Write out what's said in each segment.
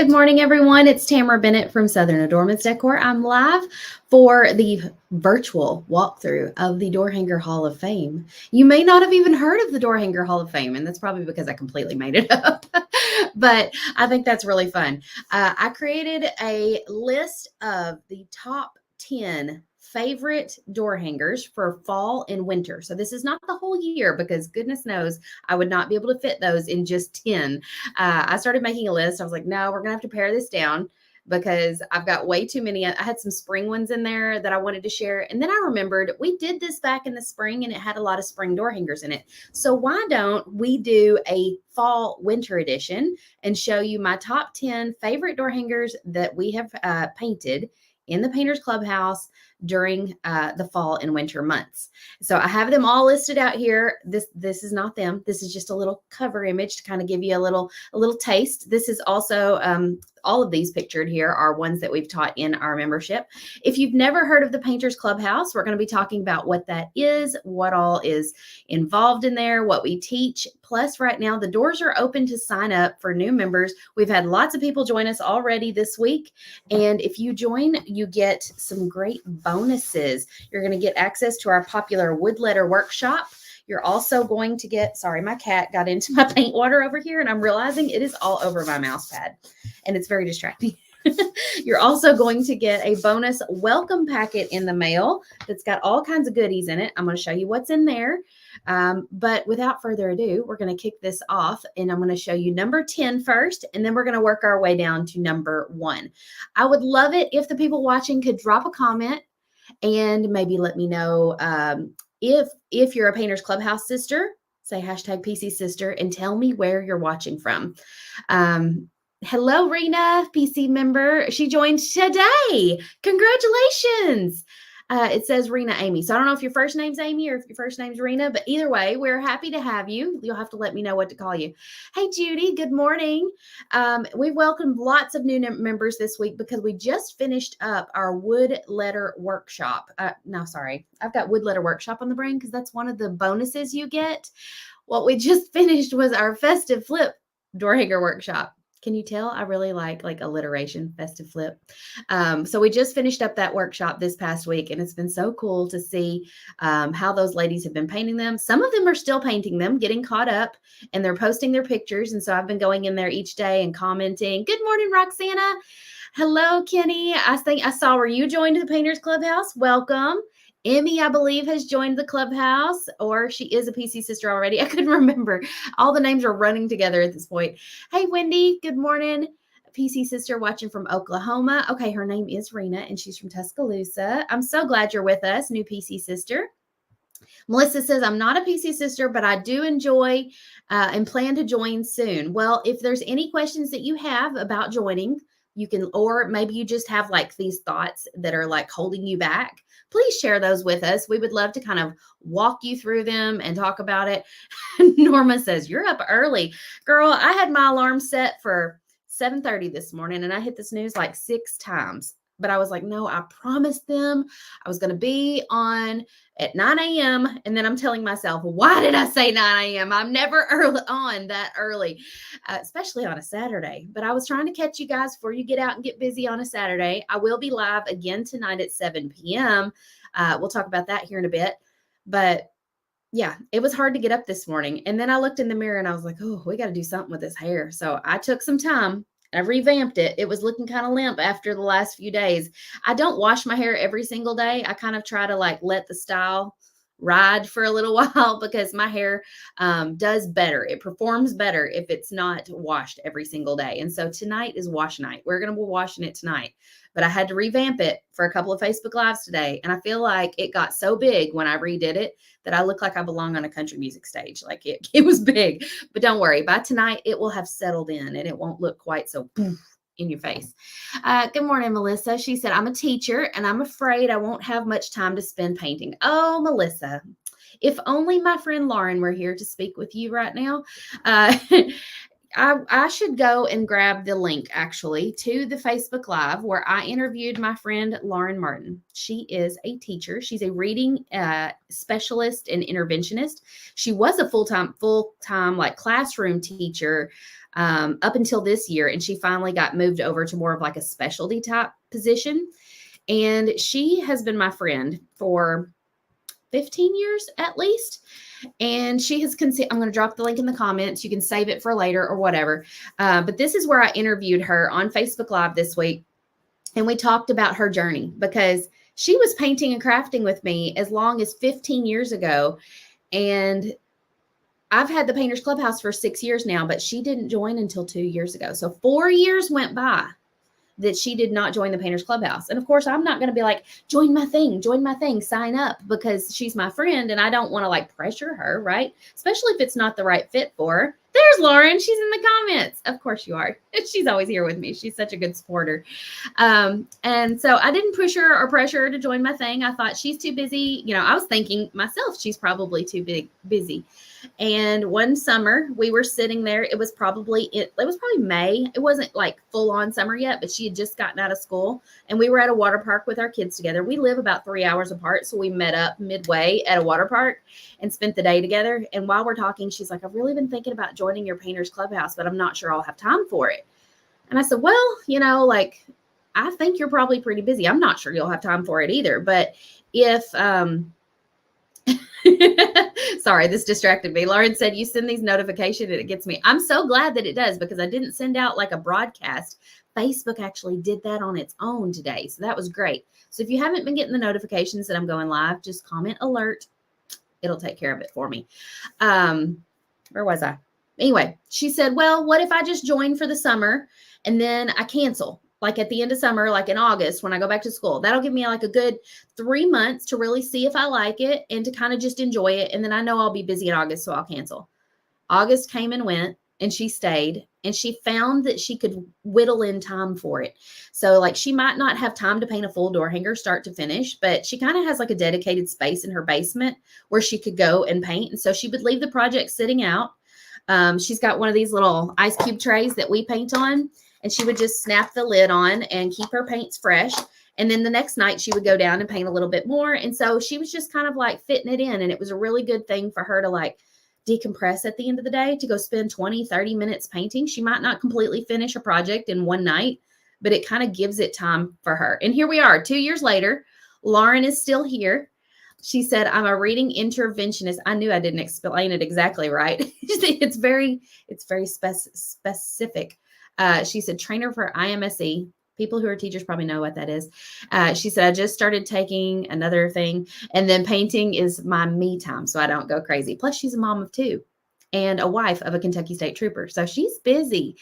Good morning, everyone. It's Tamara Bennett from Southern Adornments Decor. I'm live for the virtual walkthrough of the Door Hanger Hall of Fame. You may not have even heard of the Door Hanger Hall of Fame, and that's probably because I completely made it up. But I think that's really fun. I created a list of the top 10 favorite door hangers for fall and winter. So this is not the whole year because goodness knows I would not be able to fit those in just 10. I started making a list. I was like, no, we're going to have to pare this down because I've got way too many. I had some spring ones in there that I wanted to share. And then I remembered we did this back in the spring and it had a lot of spring door hangers in it. So why don't we do a fall winter edition and show you my top 10 favorite door hangers that we have painted in the Painters Clubhouse during the fall and winter months. So I have them all listed out here. This is not them. This is just a little cover image to kind of give you a little taste. This is also all of these pictured here are ones that we've taught in our membership. If you've never heard of the Painters Clubhouse, we're going to be talking about what that is, what all is involved in there, what we teach. Plus, right now, the doors are open to sign up for new members. We've had lots of people join us already this week. And if you join, you get some great bonuses. You're going to get access to our popular wood letter workshop. You're also going to get, sorry, my cat got into my paint water over here and I'm realizing it is all over my mouse pad and it's very distracting. You're also going to get a bonus welcome packet in the mail that's got all kinds of goodies in it. I'm going to show you what's in there. But without further ado, we're going to kick this off and I'm going to show you number 10 first, and then we're going to work our way down to number 1. I would love it if the people watching could drop a comment and maybe let me know if you're a Painters Clubhouse sister, say hashtag PC sister, and tell me where you're watching from. Hello, Rena, PC member. She joined today. Congratulations. It says Rena Amy. So I don't know if your first name's Amy or if your first name's Rena, but either way, we're happy to have you. You'll have to let me know what to call you. Hey, Judy, good morning. We welcomed lots of new members this week because we just finished up our wood letter workshop. No, sorry. I've got wood letter workshop on the brain because that's one of the bonuses you get. What we just finished was our festive flip door hanger workshop. Can you tell I really like alliteration, festive flip? So we just finished up that workshop this past week, and it's been so cool to see how those ladies have been painting them. Some of them are still painting them, getting caught up, and they're posting their pictures. And so I've been going in there each day and commenting. Good morning, Roxana. Hello, Kenny. I think I saw where you joined the Painters Clubhouse. Welcome. Emmy, I believe, has joined the clubhouse, or she is a PC sister already. I couldn't remember. All the names are running together at this point. Hey, Wendy, good morning. PC sister watching from Oklahoma. Okay, her name is Rena, and she's from Tuscaloosa. I'm so glad you're with us, new PC sister. Melissa says, I'm not a PC sister, but I do enjoy and plan to join soon. Well, if there's any questions that you have about joining, you can, or maybe you just have like these thoughts that are like holding you back, please share those with us. We would love to kind of walk you through them and talk about it. Norma says, you're up early. Girl, I had my alarm set for 7:30 this morning and I hit the snooze like 6 times. But I was like, no, I promised them I was going to be on at 9 a.m. And then I'm telling myself, why did I say 9 a.m.? I'm never on that early, especially on a Saturday. But I was trying to catch you guys before you get out and get busy on a Saturday. I will be live again tonight at 7 p.m. We'll talk about that here in a bit. But yeah, it was hard to get up this morning. And then I looked in the mirror and I was like, oh, we got to do something with this hair. So I took some time. I revamped it. It was looking kind of limp after the last few days. I don't wash my hair every single day. I kind of try to like let the style ride for a little while because my hair does better. It performs better if it's not washed every single day. And so tonight is wash night. We're going to be washing it tonight. But I had to revamp it for a couple of Facebook Lives today. And I feel like it got so big when I redid it that I look like I belong on a country music stage. Like it was big. But don't worry, by tonight, it will have settled in and it won't look quite so in your face. Good morning, Melissa. She said, I'm a teacher and I'm afraid I won't have much time to spend painting. Oh, Melissa, if only my friend Lauren were here to speak with you right now. I should go and grab the link actually to the Facebook Live where I interviewed my friend Lauren Martin. She is a teacher. She's a reading specialist and interventionist. She was a full-time like classroom teacher up until this year. And she finally got moved over to more of like a specialty type position. And she has been my friend for 15 years at least. And she has I'm going to drop the link in the comments. You can save it for later or whatever. But this is where I interviewed her on Facebook Live this week. And we talked about her journey because she was painting and crafting with me as long as 15 years ago. And I've had the Painters Clubhouse for 6 years now, but she didn't join until 2 years ago. So 4 years went by that she did not join the Painters Clubhouse. And of course, I'm not going to be like, join my thing, sign up, because she's my friend and I don't want to like pressure her, right? Especially if it's not the right fit for her. There's Lauren. She's in the comments. Of course you are. She's always here with me. She's such a good supporter. And so I didn't push her or pressure her to join my thing. I thought she's too busy. You know, I was thinking myself, she's probably too busy. And one summer we were sitting there. It was probably May. It wasn't like full on summer yet, but she had just gotten out of school and we were at a water park with our kids together. We live about 3 hours apart. So we met up midway at a water park and spent the day together. And while we're talking, she's like, I've really been thinking about joining your Painters Clubhouse, but I'm not sure I'll have time for it. And I said, well, you know, like, I think you're probably pretty busy. I'm not sure you'll have time for it either. But if, sorry, this distracted me. Lauren said, you send these notifications and it gets me. I'm so glad that it does because I didn't send out like a broadcast. Facebook actually did that on its own today. So that was great. So if you haven't been getting the notifications that I'm going live, just comment alert. It'll take care of it for me. Where was I? Anyway, she said, well, what if I just join for the summer and then I cancel? Like at the end of summer, like in August, when I go back to school, that'll give me like a good 3 months to really see if I like it and to kind of just enjoy it. And then I know I'll be busy in August, so I'll cancel. August came and went and she stayed and she found that she could whittle in time for it. So like she might not have time to paint a full door hanger start to finish, but she kind of has like a dedicated space in her basement where she could go and paint. And so she would leave the project sitting out. She's got one of these little ice cube trays that we paint on. And she would just snap the lid on and keep her paints fresh. And then the next night she would go down and paint a little bit more. And so she was just kind of like fitting it in. And it was a really good thing for her to like decompress at the end of the day, to go spend 20, 30 minutes painting. She might not completely finish a project in one night, but it kind of gives it time for her. And here we are 2 years later. Lauren is still here. She said, I'm a reading interventionist. I knew I didn't explain it exactly right. It's very specific. She said, trainer for IMSE. People who are teachers probably know what that is. She said, I just started taking another thing, and then painting is my me time, so I don't go crazy. Plus, she's a mom of 2 and a wife of a Kentucky State Trooper, so she's busy.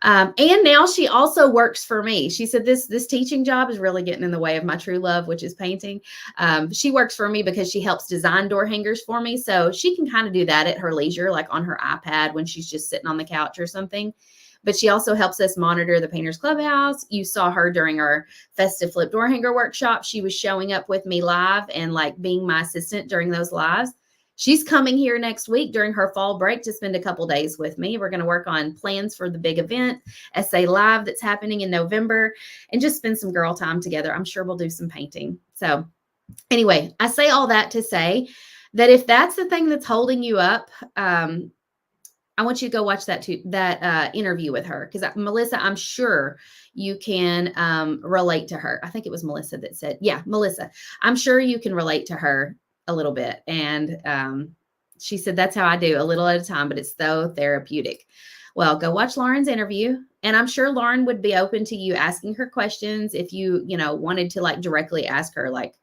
And now she also works for me. She said, this teaching job is really getting in the way of my true love, which is painting. She works for me because she helps design door hangers for me, so she can kind of do that at her leisure, like on her iPad when she's just sitting on the couch or something. But she also helps us monitor the Painters Clubhouse. You saw her during our festive flip door hanger workshop. She was showing up with me live and like being my assistant during those lives. She's coming here next week during her fall break to spend a couple days with me. We're going to work on plans for the big event, SA Live, that's happening in November, and just spend some girl time together. I'm sure we'll do some painting. So anyway, I say all that to say that if that's the thing that's holding you up, I want you to go watch that interview with her, because Melissa, I'm sure you can relate to her. I think it was Melissa that said, yeah, Melissa, I'm sure you can relate to her a little bit. And she said, that's how I do, a little at a time, but it's so therapeutic. Well, go watch Lauren's interview. And I'm sure Lauren would be open to you asking her questions if you wanted to like directly ask her, like,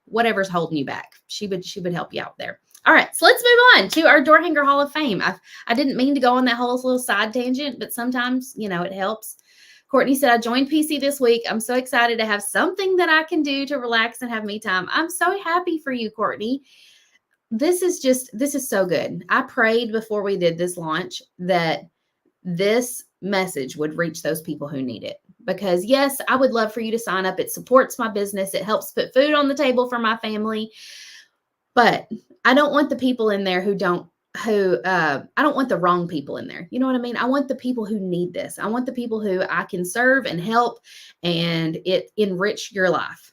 whatever's holding you back. She would help you out there. All right, so let's move on to our Door Hanger Hall of Fame. I didn't mean to go on that whole little side tangent, but sometimes, it helps. Courtney said, I joined PC this week. I'm so excited to have something that I can do to relax and have me time. I'm so happy for you, Courtney. This is so good. I prayed before we did this launch that this message would reach those people who need it. Because yes, I would love for you to sign up. It supports my business. It helps put food on the table for my family. But I don't want the people in there I don't want the wrong people in there. You know what I mean? I want the people who need this. I want the people who I can serve and help and it enrich your life.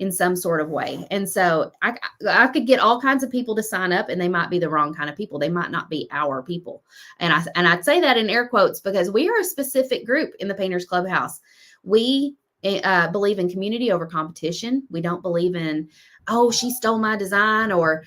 in some sort of way. And so I could get all kinds of people to sign up, and they might be the wrong kind of people. They might not be our people. And I'd say that in air quotes, because we are a specific group in the Painters Clubhouse. We believe in community over competition. We don't believe in, oh, she stole my design, or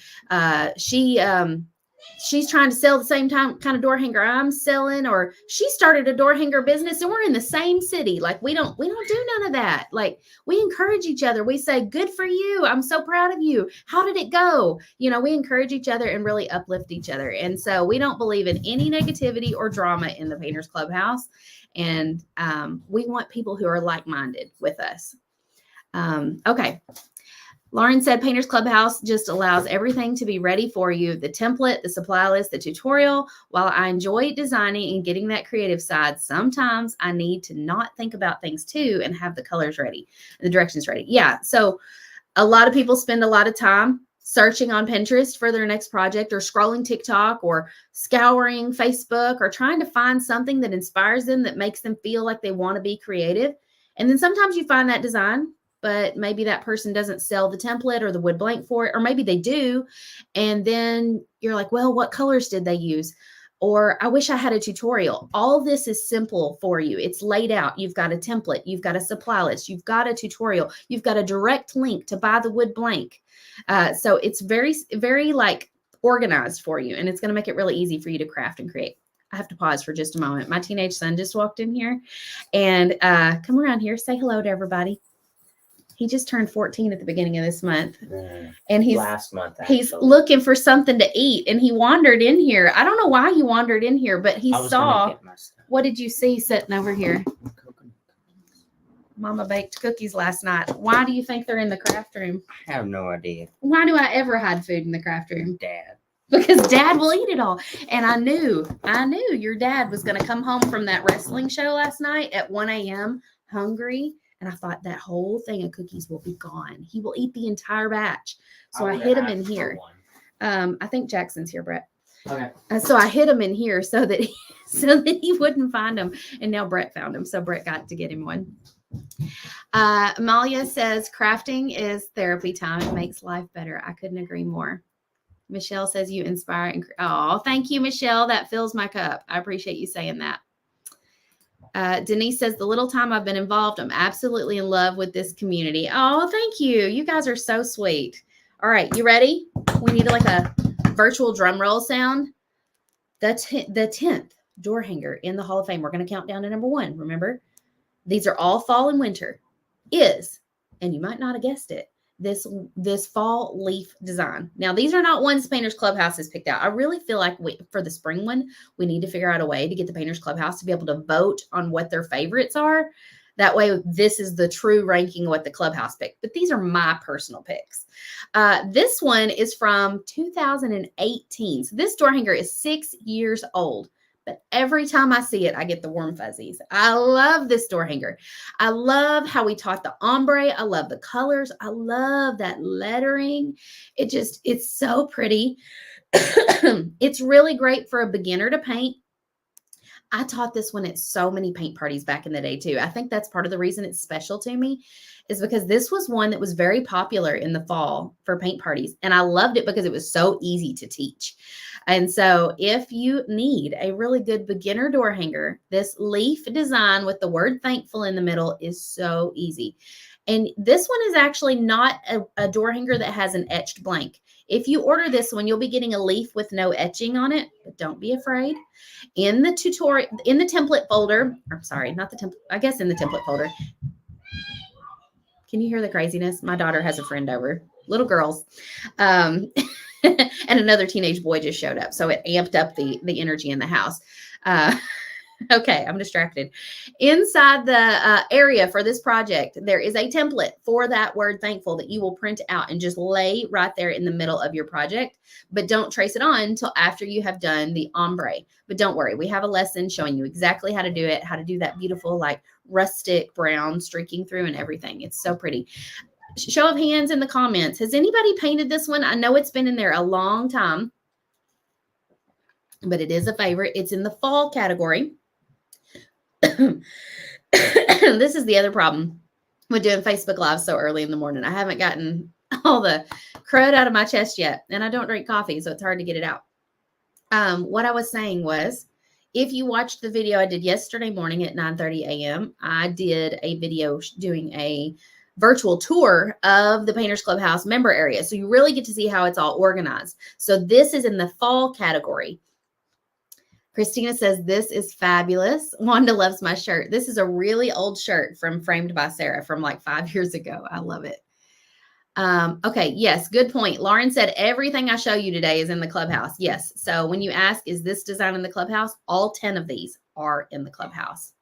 she's trying to sell the same kind of door hanger I'm selling, or she started a door hanger business and we're in the same city. Like we don't do none of that. Like we encourage each other. We say, good for you. I'm so proud of you. How did it go? You know, we encourage each other and really uplift each other. And so we don't believe in any negativity or drama in the Painters Clubhouse. And we want people who are like-minded with us. Okay. Lauren said Painters Clubhouse just allows everything to be ready for you. The template, the supply list, the tutorial. While I enjoy designing and getting that creative side, sometimes I need to not think about things too and have the colors ready, the directions ready. Yeah. So a lot of people spend a lot of time searching on Pinterest for their next project, or scrolling TikTok, or scouring Facebook, or trying to find something that inspires them, that makes them feel like they want to be creative. And then sometimes you find that design, but maybe that person doesn't sell the template or the wood blank for it, or maybe they do. And then you're like, well, what colors did they use? Or I wish I had a tutorial. All this is simple for you. It's laid out. You've got a template. You've got a supply list. You've got a tutorial. You've got a direct link to buy the wood blank. So it's very, very like organized for you. And it's going to make it really easy for you to craft and create. I have to pause for just a moment. My teenage son just walked in here, and come around here. Say hello to everybody. He just turned 14 at the beginning of this month. And he's last month, actually. He's looking for something to eat, and he wandered in here. I don't know why he wandered in here, but he saw. What did you see sitting over here? Mama baked cookies last night. Why do you think they're in the craft room? I have no idea. Why do I ever hide food in the craft room? Dad. Because Dad will eat it all. And I knew your dad was going to come home from that wrestling show last night at 1 a.m. hungry. And I thought that whole thing of cookies will be gone. He will eat the entire batch. So I hid him in here. I think Jackson's here, Brett. Okay. So I hid him in here so that he wouldn't find him. And now Brett found him. So Brett got to get him one. Amalia says crafting is therapy time. It makes life better. I couldn't agree more. Michelle says you inspire. Oh, thank you, Michelle. That fills my cup. I appreciate you saying that. Denise says, the little time I've been involved, I'm absolutely in love with this community. Oh, thank you. You guys are so sweet. All right, you ready? We need like a virtual drum roll sound. The 10th door hanger in the Hall of Fame. We're going to count down to number 1. Remember, these are all fall and winter. Is, and you might not have guessed it, this fall leaf design. Now, these are not ones Painters Clubhouse has picked out. I really feel like for the spring one, we need to figure out a way to get the Painters Clubhouse to be able to vote on what their favorites are. That way, this is the true ranking of what the Clubhouse picked. But these are my personal picks. This one is from 2018. So this door hanger is 6 years old. But every time I see it, I get the warm fuzzies. I love this door hanger. I love how we taught the ombre. I love the colors. I love that lettering. It's so pretty. It's really great for a beginner to paint. I taught this one at so many paint parties back in the day too. I think that's part of the reason it's special to me, is because this was one that was very popular in the fall for paint parties. And I loved it because it was so easy to teach. And so if you need a really good beginner door hanger, this leaf design with the word thankful in the middle is so easy. And this one is actually not a door hanger that has an etched blank. If you order this one, you'll be getting a leaf with no etching on it, but don't be afraid. In the tutorial, in the template folder, or sorry, not the template, I guess in the template folder. Can you hear the craziness? My daughter has a friend over, little girls. And another teenage boy just showed up. So it amped up the energy in the house. Okay, I'm distracted. Inside the area for this project, there is a template for that word thankful that you will print out and just lay right there in the middle of your project. But don't trace it on until after you have done the ombre. But don't worry, we have a lesson showing you exactly how to do it, how to do that beautiful like rustic brown streaking through and everything. It's so pretty. Show of hands in the comments. Has anybody painted this one? I know it's been in there a long time, but it is a favorite. It's in the fall category. This is the other problem. We're doing Facebook Live so early in the morning. I haven't gotten all the crud out of my chest yet, and I don't drink coffee, so it's hard to get it out. What I was saying was, if you watched the video I did yesterday morning at 9:30 a.m., I did a video doing a virtual tour of the Painters Clubhouse member area. So you really get to see how it's all organized. So this is in the fall category. Christina says, this is fabulous. Wanda loves my shirt. This is a really old shirt from Framed by Sarah from like 5 years ago. I love it. Okay. Yes. Good point. Lauren said everything I show you today is in the Clubhouse. Yes. So when you ask, is this design in the Clubhouse? All 10 of these are in the Clubhouse.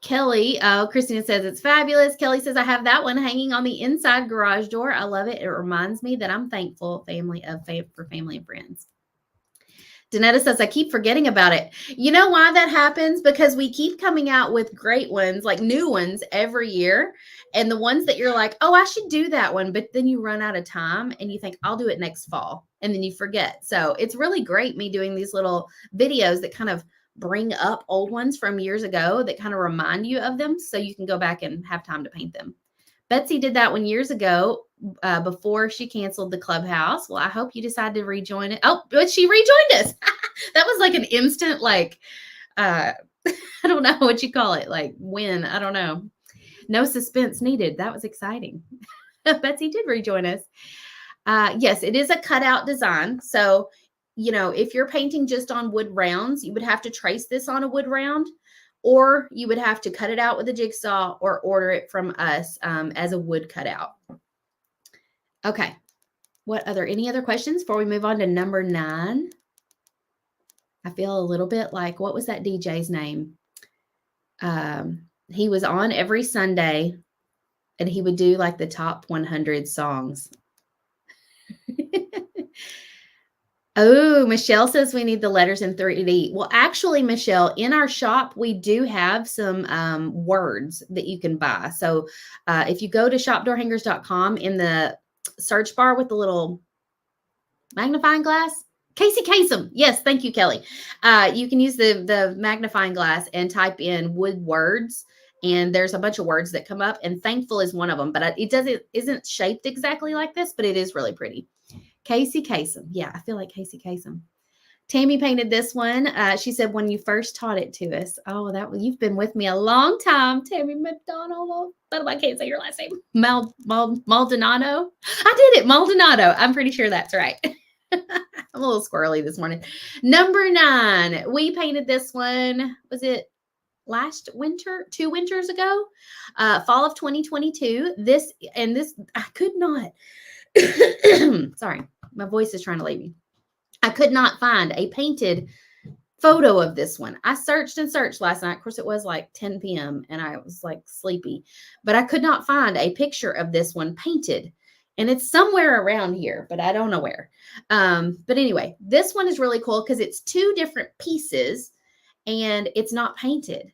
Kelly, Christina says it's fabulous. Kelly says, I have that one hanging on the inside garage door. I love it. It reminds me that I'm thankful for family and friends. Danetta says, I keep forgetting about it. You know why that happens? Because we keep coming out with great ones, like new ones every year. And the ones that you're like, oh, I should do that one. But then you run out of time and you think, I'll do it next fall. And then you forget. So it's really great me doing these little videos that kind of bring up old ones from years ago that kind of remind you of them so you can go back and have time to paint them. Betsy did that one years ago before she canceled the Clubhouse. Well, I hope you decide to rejoin it. Oh, but she rejoined us. That was like an instant, like, I don't know what you call it, like win. I don't know. No suspense needed. That was exciting. Betsy did rejoin us. Yes, it is a cutout design. So, you know, if you're painting just on wood rounds, you would have to trace this on a wood round, or you would have to cut it out with a jigsaw or order it from us as a wood cutout. Okay. Any other questions before we move on to number 9? I feel a little bit like, what was that DJ's name? He was on every Sunday and he would do like the top 100 songs. Oh, Michelle says we need the letters in 3D. Well, actually, Michelle, in our shop, we do have some words that you can buy. So if you go to shopdoorhangers.com, in the search bar with the little magnifying glass, Casey Kasem. Yes, thank you, Kelly. You can use the magnifying glass and type in wood words, and there's a bunch of words that come up, and thankful is one of them, but isn't shaped exactly like this, but it is really pretty. Casey Kasem. Yeah, I feel like Casey Kasem. Tammy painted this one. She said, when you first taught it to us. Oh, you've been with me a long time, Tammy McDonald. But I can't say your last name. Maldonado. I did it, Maldonado. I'm pretty sure that's right. I'm a little squirrely this morning. Number 9. We painted this one. Was it last winter? 2 winters ago? Fall of 2022. I could not. Sorry, my voice is trying to leave me. I could not find a painted photo of this one. I searched and searched last night. Of course, it was like 10 p.m. and I was like sleepy, but I could not find a picture of this one painted. And it's somewhere around here, but I don't know where. But anyway, this one is really cool because it's 2 different pieces and it's not painted.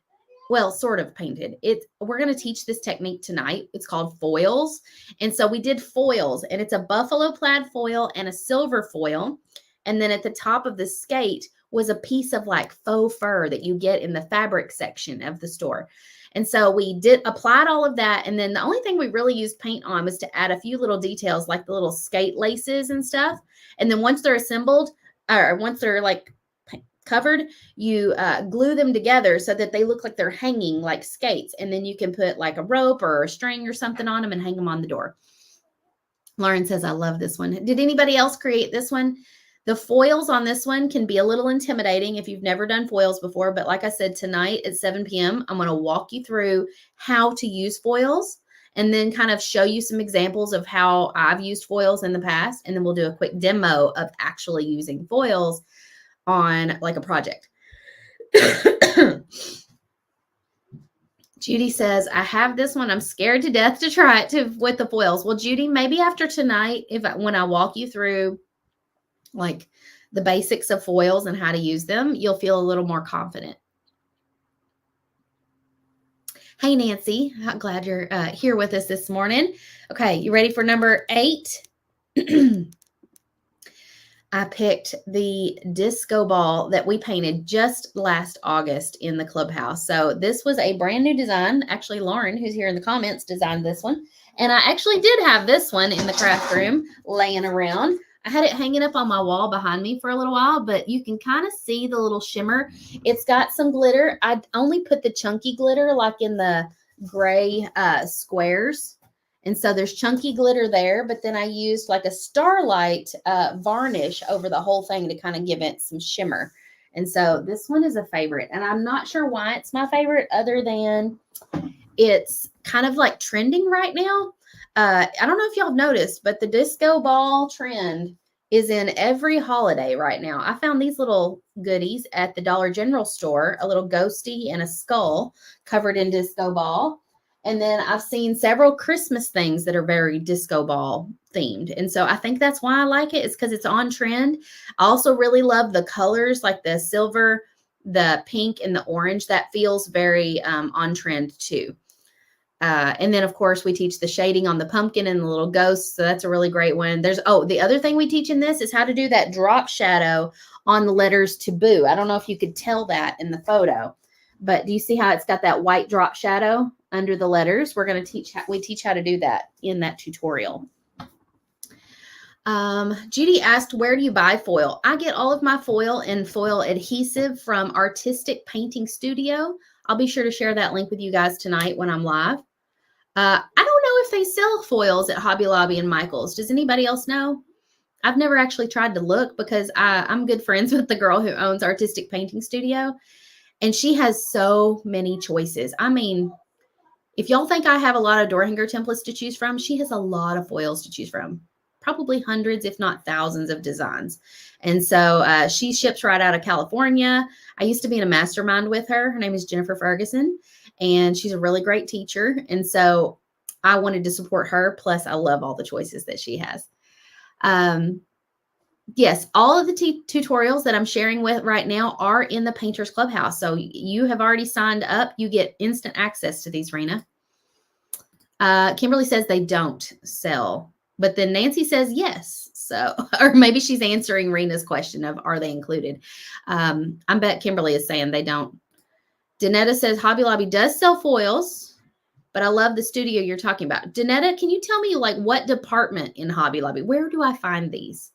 Well, sort of painted. We're going to teach this technique tonight. It's called foils. And so we did foils, and it's a buffalo plaid foil and a silver foil. And then at the top of the skate was a piece of like faux fur that you get in the fabric section of the store. And so we applied all of that. And then the only thing we really used paint on was to add a few little details like the little skate laces and stuff. And then once they're assembled, or once they're like covered, you glue them together so that they look like they're hanging like skates. And then you can put like a rope or a string or something on them and hang them on the door. Lauren says, I love this one. Did anybody else create this one? The foils on this one can be a little intimidating if you've never done foils before. But like I said, tonight at 7 p.m., I'm going to walk you through how to use foils and then kind of show you some examples of how I've used foils in the past. And then we'll do a quick demo of actually using foils on like a project. Judy says, I have this one. I'm scared to death to try it with the foils. Well, Judy, maybe after tonight, when I walk you through like the basics of foils and how to use them, you'll feel a little more confident. Hey, Nancy, I'm glad you're here with us this morning. Okay, you ready for number 8? I picked the disco ball that we painted just last August in the Clubhouse. So this was a brand new design. Actually, Lauren, who's here in the comments, designed this one. And I actually did have this one in the craft room laying around. I had it hanging up on my wall behind me for a little while, but you can kind of see the little shimmer. It's got some glitter. I only put the chunky glitter like in the gray squares. And so there's chunky glitter there, but then I used like a starlight varnish over the whole thing to kind of give it some shimmer. And so this one is a favorite. And I'm not sure why it's my favorite other than it's kind of like trending right now. I don't know if y'all have noticed, but the disco ball trend is in every holiday right now. I found these little goodies at the Dollar General store, a little ghosty and a skull covered in disco ball. And then I've seen several Christmas things that are very disco ball themed. And so I think that's why I like it. It's because it's on trend. I also really love the colors like the silver, the pink, and the orange. That feels very on trend too. And then, of course, we teach the shading on the pumpkin and the little ghosts. So that's a really great one. The other thing we teach in this is how to do that drop shadow on the letters to boo. I don't know if you could tell that in the photo, but do you see how it's got that white drop shadow under the letters? We teach how to do that in that tutorial. Judy asked, where do you buy foil? I get all of my foil and foil adhesive from Artistic Painting Studio. I'll be sure to share that link with you guys tonight when I'm live. I don't know if they sell foils at Hobby Lobby and Michael's. Does anybody else know? I've never actually tried to look because I'm good friends with the girl who owns Artistic Painting Studio, and she has so many choices. I mean, if y'all think I have a lot of door hanger templates to choose from, she has a lot of foils to choose from. Probably hundreds, if not thousands of designs. And so she ships right out of California. I used to be in a mastermind with her. Her name is Jennifer Ferguson, and she's a really great teacher. And so I wanted to support her. Plus, I love all the choices that she has. Yes, all of the tutorials that I'm sharing with right now are in the Painters Clubhouse. So you have already signed up. You get instant access to these, Rena. Kimberly says they don't sell. But then Nancy says yes. So, or maybe she's answering Rena's question of, are they included? I bet Kimberly is saying they don't. Danetta says Hobby Lobby does sell foils, but I love the studio you're talking about. Danetta, can you tell me like what department in Hobby Lobby? Where do I find these?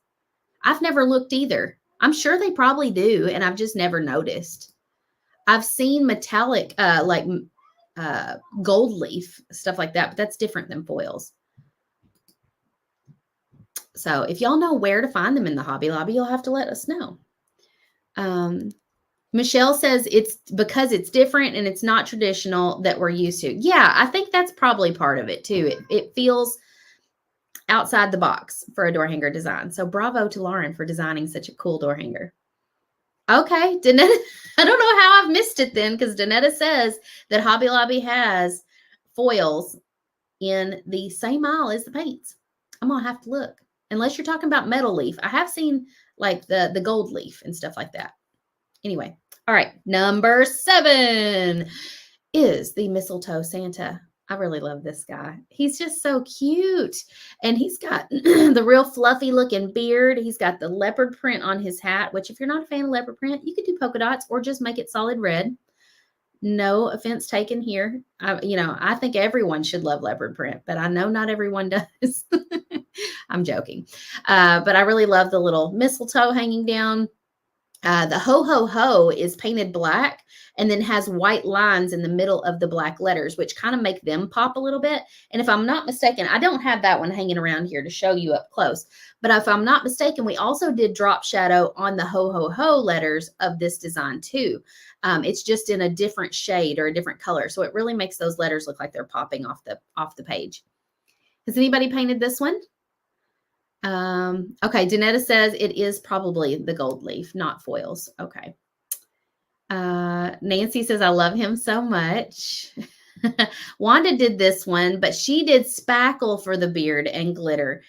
I've never looked either. I'm sure they probably do, and I've just never noticed. I've seen metallic, gold leaf, stuff like that, but that's different than foils. So if y'all know where to find them in the Hobby Lobby, you'll have to let us know. Michelle says it's because it's different and it's not traditional that we're used to. Yeah, I think that's probably part of it too. It feels outside the box for a door hanger design. So bravo to Lauren for designing such a cool door hanger. Okay, Danetta, I don't know how I've missed it then, because Danetta says that Hobby Lobby has foils in the same aisle as the paints. I'm going to have to look. Unless you're talking about metal leaf. I have seen like the gold leaf and stuff like that. Anyway, all right, number 7 is the mistletoe Santa. I really love this guy. He's just so cute. And he's got the real fluffy looking beard. He's got the leopard print on his hat, which if you're not a fan of leopard print, you could do polka dots or just make it solid red. No offense taken here. I think everyone should love leopard print, but I know not everyone does. I'm joking. But I really love the little mistletoe hanging down. The ho, ho, ho is painted black and then has white lines in the middle of the black letters, which kind of make them pop a little bit. And if I'm not mistaken, I don't have that one hanging around here to show you up close. But if I'm not mistaken, we also did drop shadow on the ho, ho, ho letters of this design too. It's just in a different shade or a different color. So it really makes those letters look like they're popping off the page. Has anybody painted this one? Okay, Danetta says it is probably the gold leaf, not foils. Okay. Nancy says, I love him so much. Wanda did this one, but she did spackle for the beard and glitter.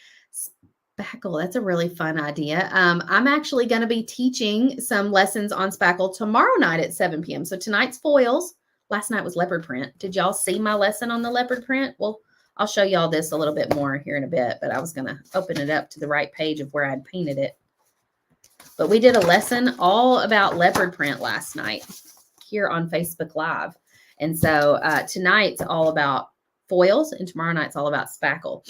Spackle, that's a really fun idea. I'm actually going to be teaching some lessons on spackle tomorrow night at 7 p.m. So tonight's foils. Last night was leopard print. Did y'all see my lesson on the leopard print? Well, I'll show y'all this a little bit more here in a bit, but I was going to open it up to the right page of where I'd painted it. But we did a lesson all about leopard print last night here on Facebook Live. And so tonight's all about foils and tomorrow night's all about spackle.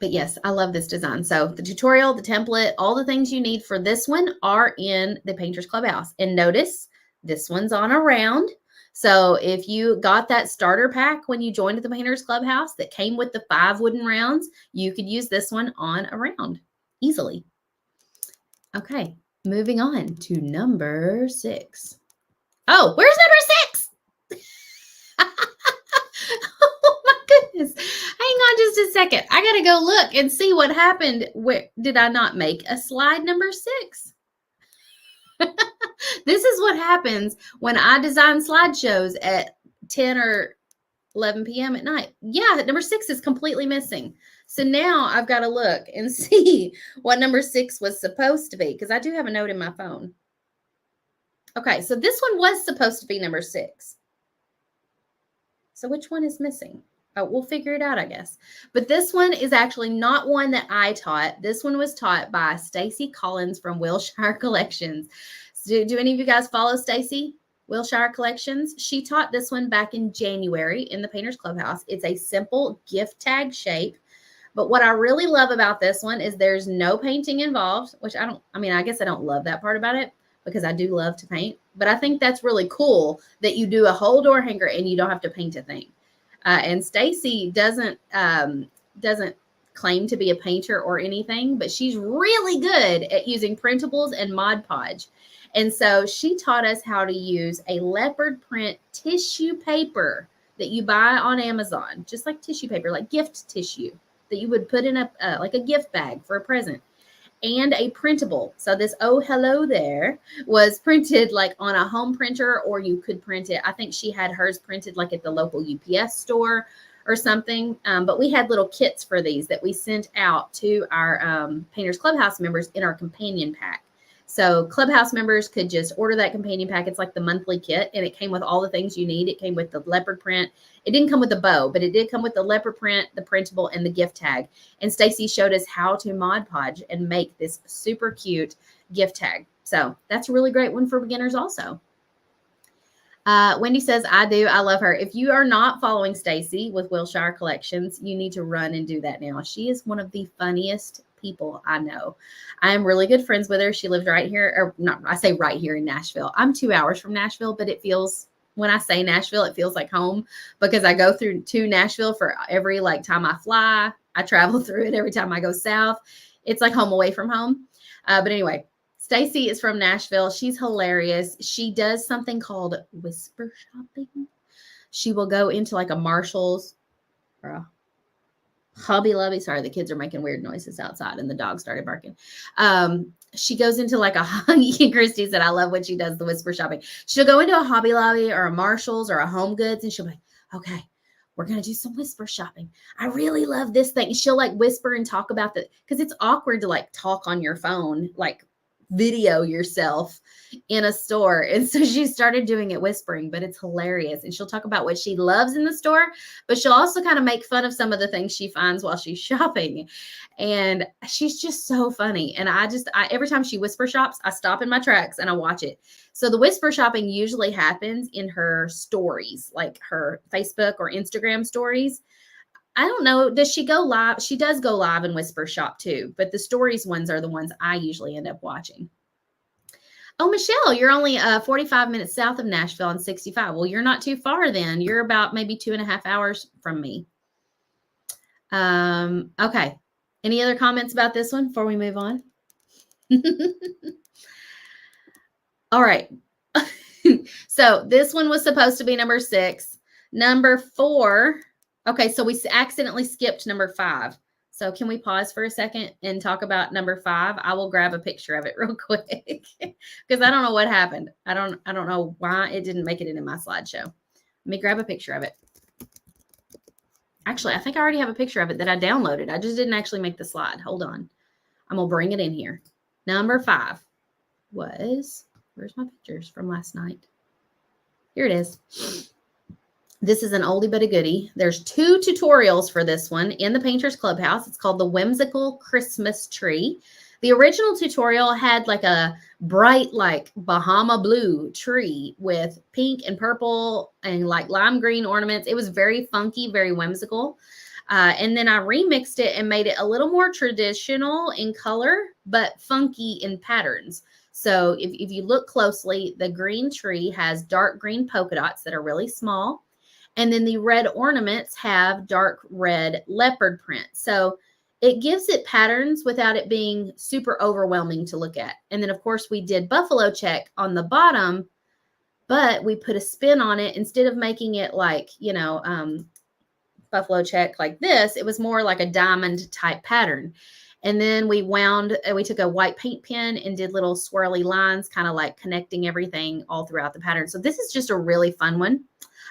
But yes, I love this design. So the tutorial, the template, all the things you need for this one are in the Painters Clubhouse. And notice this one's on a round. So if you got that starter pack when you joined the Painters Clubhouse that came with the 5 wooden rounds, you could use this one on a round easily. Okay, moving on to number 6. Oh, where's number 6? Oh my goodness. Hang on just a second. I got to go look and see what happened. Where did I not make a slide number 6? This is what happens when I design slideshows at 10 or 11 p.m. at night. Yeah, number 6 is completely missing. So now I've got to look and see what number 6 was supposed to be, because I do have a note in my phone. Okay, so this one was supposed to be number 6. So which one is missing? Oh, we'll figure it out, I guess. But this one is actually not one that I taught. This one was taught by Stacy Collins from Wilshire Collections. Do any of you guys follow Stacy? Wilshire Collections. She taught this one back in January in the Painters Clubhouse. It's a simple gift tag shape. But what I really love about this one is there's no painting involved, which I guess I don't love that part about it because I do love to paint. But I think that's really cool that you do a whole door hanger and you don't have to paint a thing. And Stacy doesn't claim to be a painter or anything, but she's really good at using printables and Mod Podge. And so she taught us how to use a leopard print tissue paper that you buy on Amazon, just like tissue paper, like gift tissue that you would put in like a gift bag for a present, and a printable. So this "Oh Hello There" was printed like on a home printer, or you could print it. I think she had hers printed like at the local UPS store or something. But we had little kits for these that we sent out to our Painters Clubhouse members in our companion pack. So Clubhouse members could just order that companion pack. It's like the monthly kit, and it came with all the things you need. It came with the leopard print. It didn't come with the bow, but it did come with the leopard print, the printable, and the gift tag. And Stacy showed us how to Mod Podge and make this super cute gift tag. So that's a really great one for beginners also. Wendy says, I do. I love her. If you are not following Stacy with Wilshire Collections, you need to run and do that now. She is one of the funniest people I know. I am really good friends with her. She lives right here, or not, I say right here in Nashville. I'm 2 hours from Nashville, but it feels, when I say Nashville, it feels like home because I go through to Nashville for every time I fly. I travel through it every time I go south. It's like home away from home. But anyway, Stacy is from Nashville. She's hilarious. She does something called whisper shopping. She will go into like a Marshall's or a Hobby Lobby. Sorry, the kids are making weird noises outside and the dog started barking. She goes into like a Christy said, I love when she does the whisper shopping. She'll go into a Hobby Lobby or a Marshall's or a Home Goods and she'll be like, okay, we're going to do some whisper shopping. I really love this thing. And she'll like whisper and talk about because it's awkward to like talk on your phone, like video yourself in a store. And so she started doing it whispering, but it's hilarious. And she'll talk about what she loves in the store, but she'll also kind of make fun of some of the things she finds while she's shopping. And she's just so funny. And I every time she whisper shops, I stop in my tracks and I watch it. So the whisper shopping usually happens in her stories, like her Facebook or Instagram stories. I don't know. Does she go live? She does go live and whisper shop too, but the stories ones are the ones I usually end up watching. Oh, Michelle, you're only 45 minutes south of Nashville on 65. Well, you're not too far then. You're about maybe 2.5 hours from me. Okay. Any other comments about this one before we move on? All right. So this one was supposed to be number 6. Number 4. Okay, so we accidentally skipped number 5. So can we pause for a second and talk about number 5? I will grab a picture of it real quick because I don't know what happened. I don't know why it didn't make it into my slideshow. Let me grab a picture of it. Actually, I think I already have a picture of it that I downloaded. I just didn't actually make the slide. Hold on. I'm going to bring it in here. Number 5 was, where's my pictures from last night? Here it is. This is an oldie but a goodie. There's 2 tutorials for this one in the Painters Clubhouse. It's called the Whimsical Christmas Tree. The original tutorial had like a bright, like Bahama blue tree with pink and purple and like lime green ornaments. It was very funky, very whimsical. And then I remixed it and made it a little more traditional in color, but funky in patterns. So if you look closely, the green tree has dark green polka dots that are really small. And then the red ornaments have dark red leopard print. So it gives it patterns without it being super overwhelming to look at. And then, of course, we did buffalo check on the bottom, but we put a spin on it. Instead of making it like, buffalo check like this, it was more like a diamond type pattern. And then we took a white paint pen and did little swirly lines, kind of like connecting everything all throughout the pattern. So this is just a really fun one.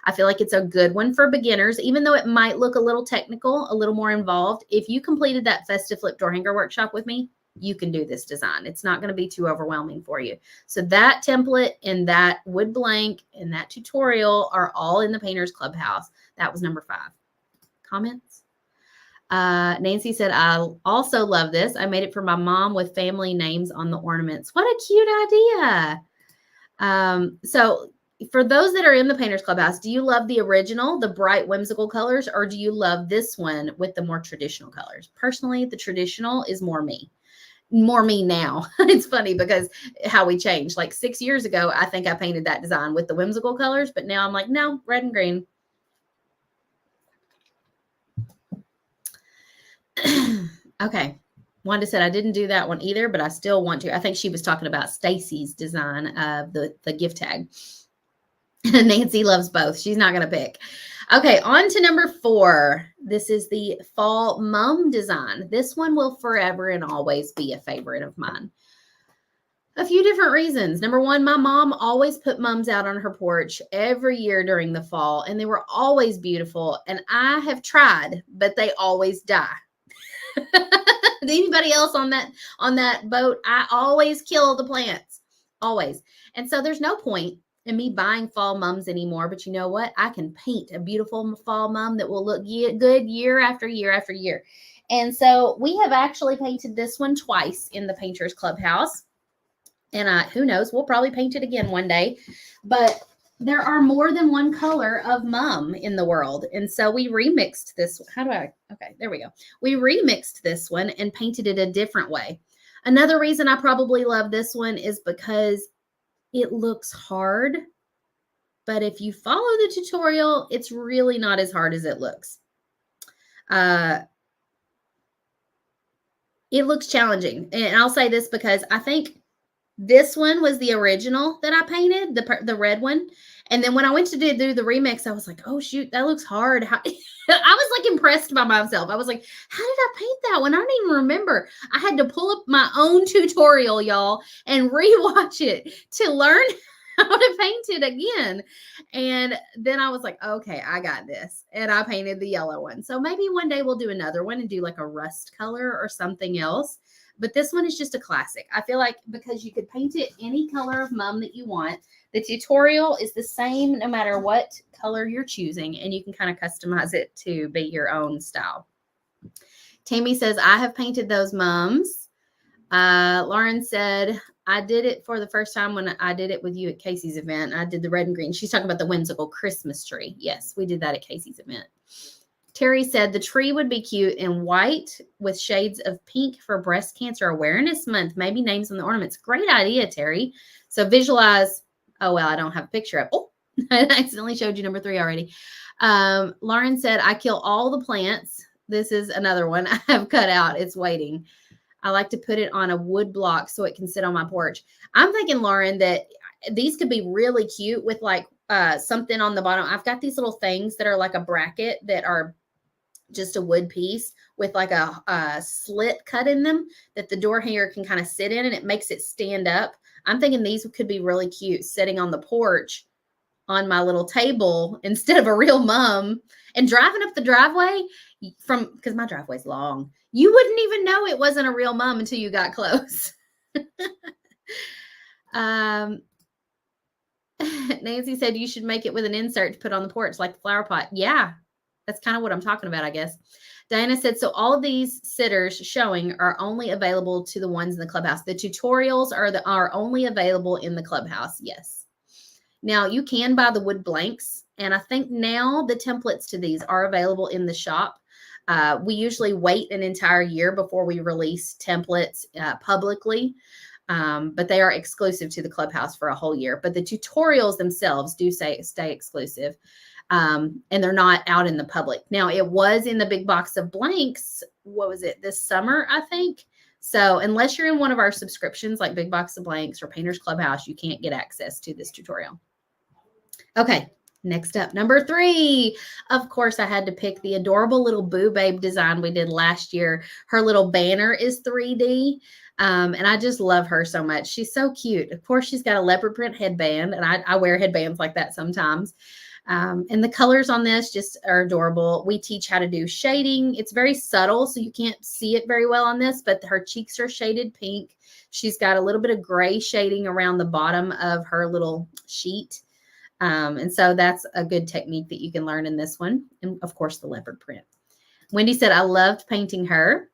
I feel like it's a good one for beginners, even though it might look a little technical, a little more involved. If you completed that Festive Flip Door Hanger workshop with me, you can do this design. It's not going to be too overwhelming for you. So that template and that wood blank and that tutorial are all in the Painters Clubhouse. That was number 5. Comments? Nancy said, I also love this. I made it for my mom with family names on the ornaments. What a cute idea. So for those that are in the Painters Clubhouse, do you love the original, the bright whimsical colors, or do you love this one with the more traditional colors? Personally, the traditional is more me now. It's funny because how we changed. Like 6 years ago, I think I painted that design with the whimsical colors, but now I'm like, no, red and green. Okay. Wanda said I didn't do that one either, but I still want to. I think she was talking about Stacy's design of the gift tag. Nancy loves both. She's not going to pick. Okay, on to number 4. This is the fall mum design. This one will forever and always be a favorite of mine. A few different reasons. Number 1, my mom always put mums out on her porch every year during the fall, and they were always beautiful. And I have tried, but they always die. Anybody else on that boat? I always kill the plants, always. And so there's no point in me buying fall mums anymore. But you know what? I can paint a beautiful fall mum that will look good year after year after year. And so we have actually painted this one twice in the Painters Clubhouse. And who knows? We'll probably paint it again one day. But there are more than one color of mum in the world. And so we remixed this. Okay, there we go. We remixed this one and painted it a different way. Another reason I probably love this one is because it looks hard. But if you follow the tutorial, it's really not as hard as it looks. It looks challenging. And I'll say this because I think this one was the original that I painted, the red one. And then when I went to do the remix, I was like, oh, shoot, that looks hard. I was like impressed by myself. I was like, how did I paint that one? I don't even remember. I had to pull up my own tutorial, y'all, and rewatch it to learn how to paint it again. And then I was like, okay, I got this. And I painted the yellow one. So maybe one day we'll do another one and do like a rust color or something else. But this one is just a classic. I feel like because you could paint it any color of mum that you want. The tutorial is the same no matter what color you're choosing, and you can kind of customize it to be your own style. Tammy says, I have painted those mums. Lauren said, I did it for the first time when I did it with you at Casey's event. I did the red and green. She's talking about the whimsical Christmas tree. Yes, we did that at Casey's event. Terry said the tree would be cute in white with shades of pink for Breast Cancer Awareness Month. Maybe names on the ornaments. Great idea, Terry. So visualize. Oh, well, I don't have a picture of. Oh, I accidentally showed you number 3 already. Lauren said, I kill all the plants. This is another one I have cut out. It's waiting. I like to put it on a wood block so it can sit on my porch. I'm thinking, Lauren, that these could be really cute with like something on the bottom. I've got these little things that are like a bracket that are just a wood piece with like a slit cut in them that the door hanger can kind of sit in, and it makes it stand up. I'm thinking these could be really cute sitting on the porch on my little table instead of a real mum, and driving up the driveway because my driveway's long. You wouldn't even know it wasn't a real mum until you got close. Nancy said you should make it with an insert to put on the porch like the flower pot. Yeah, That's kind of what I'm talking about, I guess. Diana said, so all of these sitters showing are only available to the ones in the clubhouse. The tutorials are only available in the clubhouse. Yes. Now you can buy the wood blanks, and I think now the templates to these are available in the shop. We usually wait an entire year before we release templates publicly, but they are exclusive to the clubhouse for a whole year. But the tutorials themselves do stay exclusive. And they're not out in the public. Now, it was in the big box of blanks. What was it? This summer, I think. So unless you're in one of our subscriptions like Big Box of Blanks or Painters Clubhouse, you can't get access to this tutorial. Okay, next up, number 3. Of course, I had to pick the adorable little Boo Babe design we did last year. Her little banner is 3D. And I just love her so much. She's so cute. Of course, she's got a leopard print headband, and I wear headbands like that sometimes. And the colors on this just are adorable. We teach how to do shading. It's very subtle, so you can't see it very well on this, but her cheeks are shaded pink. She's got a little bit of gray shading around the bottom of her little sheet. And so that's a good technique that you can learn in this one. And of course, the leopard print. Wendy said, I loved painting her.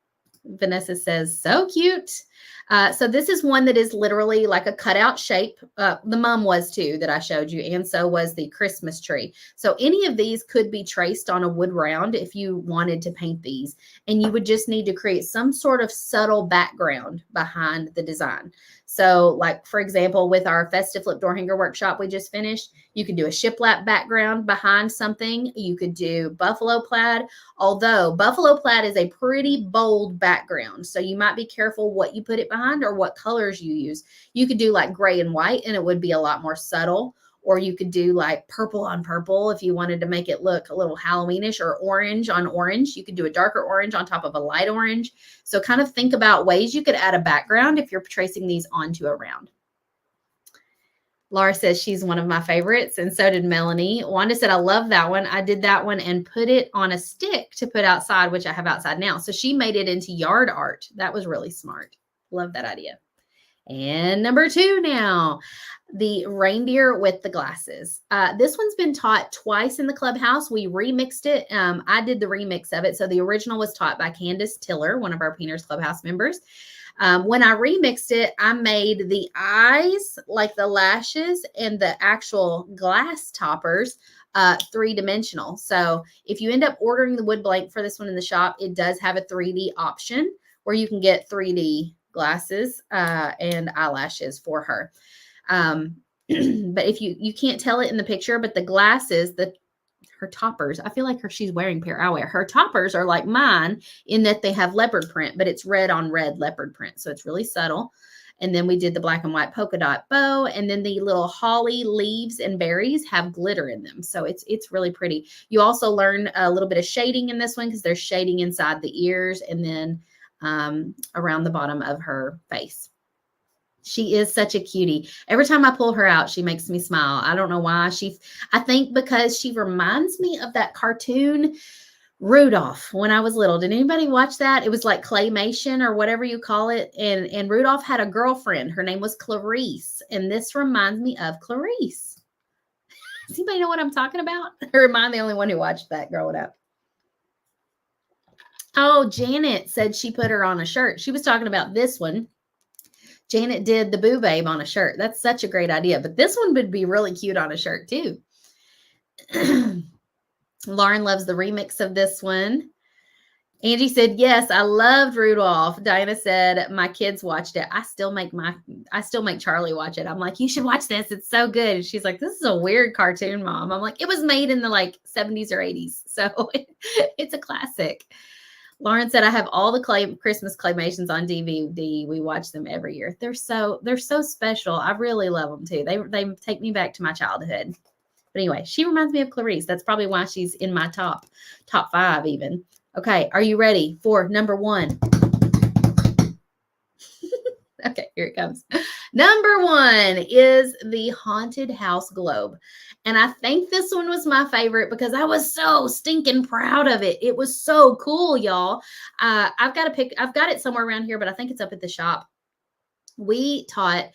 Vanessa says, so cute. So this is one that is literally like a cutout shape. The mum was too that I showed you, and so was the Christmas tree. So any of these could be traced on a wood round if you wanted to paint these, and you would just need to create some sort of subtle background behind the design. So like, for example, with our Festive Flip Door Hanger workshop we just finished, you could do a shiplap background behind something. You could do buffalo plaid, although buffalo plaid is a pretty bold background. So you might be careful what you put it behind or what colors you use. You could do like gray and white, and it would be a lot more subtle. Or you could do like purple on purple if you wanted to make it look a little Halloweenish, or orange on orange. You could do a darker orange on top of a light orange. So kind of think about ways you could add a background if you're tracing these onto a round. Laura says she's one of my favorites, and so did Melanie. Wanda said, I love that one. I did that one and put it on a stick to put outside, which I have outside now. So she made it into yard art. That was really smart. Love that idea. And number 2 now, the reindeer with the glasses. This one's been taught twice in the clubhouse. We remixed it. I did the remix of it. So the original was taught by Candace Tiller, one of our Painters Clubhouse members. When I remixed it, I made the eyes, like the lashes, and the actual glass toppers 3-dimensional. So if you end up ordering the wood blank for this one in the shop, it does have a 3D option where you can get 3D glasses and eyelashes for her. But if you can't tell it in the picture, but the glasses, her toppers, I feel like she's wearing pair I wear. Her toppers are like mine in that they have leopard print, but it's red on red leopard print. So it's really subtle. And then we did the black and white polka dot bow. And then the little holly leaves and berries have glitter in them. So it's really pretty. You also learn a little bit of shading in this one because there's shading inside the ears and then around the bottom of her face. She is such a cutie. Every time I pull her out, she makes me smile. I don't know why. I think because she reminds me of that cartoon Rudolph when I was little. Did anybody watch that? It was like claymation or whatever you call it. And Rudolph had a girlfriend. Her name was Clarice. And this reminds me of Clarice. Does anybody know what I'm talking about? Or am I the only one who watched that growing up? Oh, Janet said she put her on a shirt. She was talking about this one. Janet did the Boo Babe on a shirt. That's such a great idea. But this one would be really cute on a shirt too. Lauren loves the remix of this one. Angie said, yes, I loved Rudolph. Diana said, my kids watched it. I still make Charlie watch it. I'm like, you should watch this. It's so good. And she's like, this is a weird cartoon, Mom. I'm like, it was made in the like 70s or 80s. So it's a classic. Lauren said, I have all the Christmas claymations on DVD. We watch them every year. They're so special. I really love them too. They take me back to my childhood. But anyway, she reminds me of Clarice. That's probably why she's in my top 5 even. Okay, are you ready for number 1? Okay, here it comes. Number 1 is the Haunted House Globe. And I think this one was my favorite because I was so stinking proud of it. It was so cool, y'all. I've got it somewhere around here, but I think it's up at the shop. We taught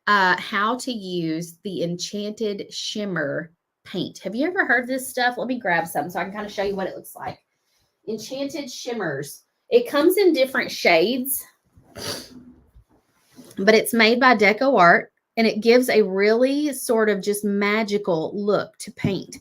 how to use the Enchanted Shimmer paint. Have you ever heard this stuff? Let me grab some so I can kind of show you what it looks like. Enchanted Shimmers. It comes in different shades, but it's made by Decor, and it gives a really sort of just magical look to paint.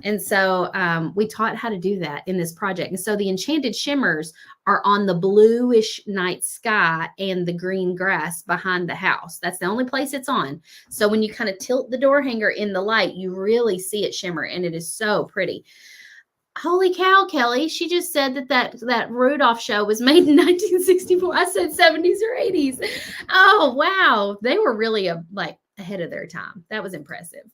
And so we taught how to do that in this project. And so the Enchanted Shimmers are on the bluish night sky and the green grass behind the house. That's the only place it's on. So when you kind of tilt the door hanger in the light, you really see it shimmer, and it is so pretty. Holy cow, Kelly. She just said that Rudolph show was made in 1964. I said 70s or 80s. Oh, wow. They were really ahead of their time. That was impressive.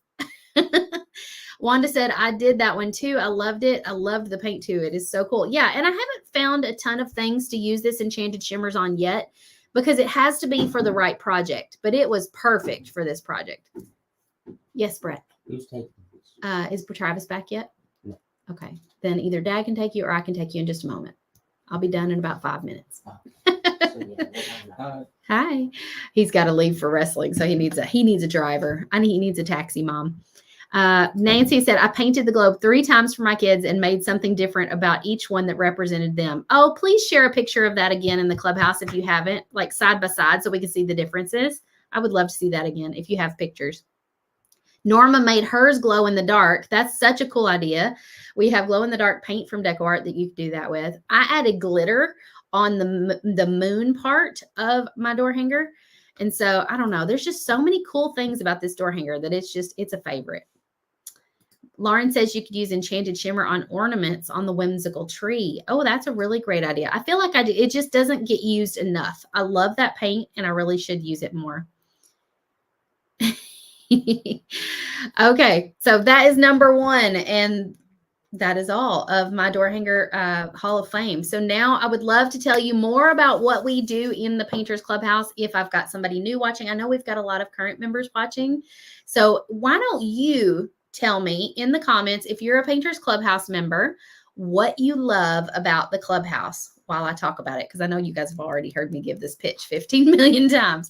Wanda said, I did that one too. I loved it. I loved the paint too. It is so cool. Yeah, and I haven't found a ton of things to use this Enchanted Shimmers on yet because it has to be for the right project, but it was perfect for this project. Yes, Brett. Who's taking this? Is Travis back yet? No. Okay. Then either Dad can take you or I can take you in just a moment. I'll be done in about 5 minutes. Hi. He's got to leave for wrestling, so he needs a driver. He needs a taxi, Mom. Nancy said, I painted the globe 3 times for my kids and made something different about each one that represented them. Oh, please share a picture of that again in the Clubhouse if you haven't, like side by side so we can see the differences. I would love to see that again if you have pictures. Norma made hers glow in the dark. That's such a cool idea. We have glow in the dark paint from Decor that you can do that with. I added glitter on the moon part of my door hanger. And so I don't know. There's just so many cool things about this door hanger that it's a favorite. Lauren says you could use Enchanted Shimmer on ornaments on the whimsical tree. Oh, that's a really great idea. I feel like it just doesn't get used enough. I love that paint and I really should use it more. Okay, so that is number 1, and that is all of my door hanger Hall of Fame. So now I would love to tell you more about what we do in the Painters Clubhouse if I've got somebody new watching. I know we've got a lot of current members watching. So why don't you tell me in the comments, if you're a Painters Clubhouse member, what you love about the Clubhouse while I talk about it, because I know you guys have already heard me give this pitch 15 million times.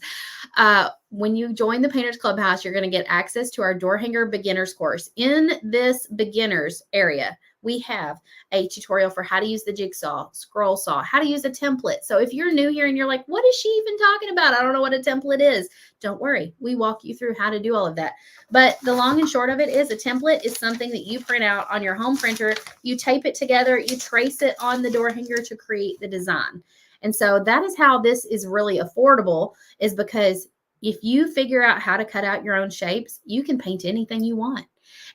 When you join the Painters Clubhouse, you're going to get access to our door hanger beginners course. In this beginners area, we have a tutorial for how to use the jigsaw, scroll saw, how to use a template. So if you're new here and you're like, what is she even talking about? I don't know what a template is. Don't worry. We walk you through how to do all of that. But the long and short of it is a template is something that you print out on your home printer. You tape it together. You trace it on the door hanger to create the design. And so that is how this is really affordable, is because if you figure out how to cut out your own shapes, you can paint anything you want.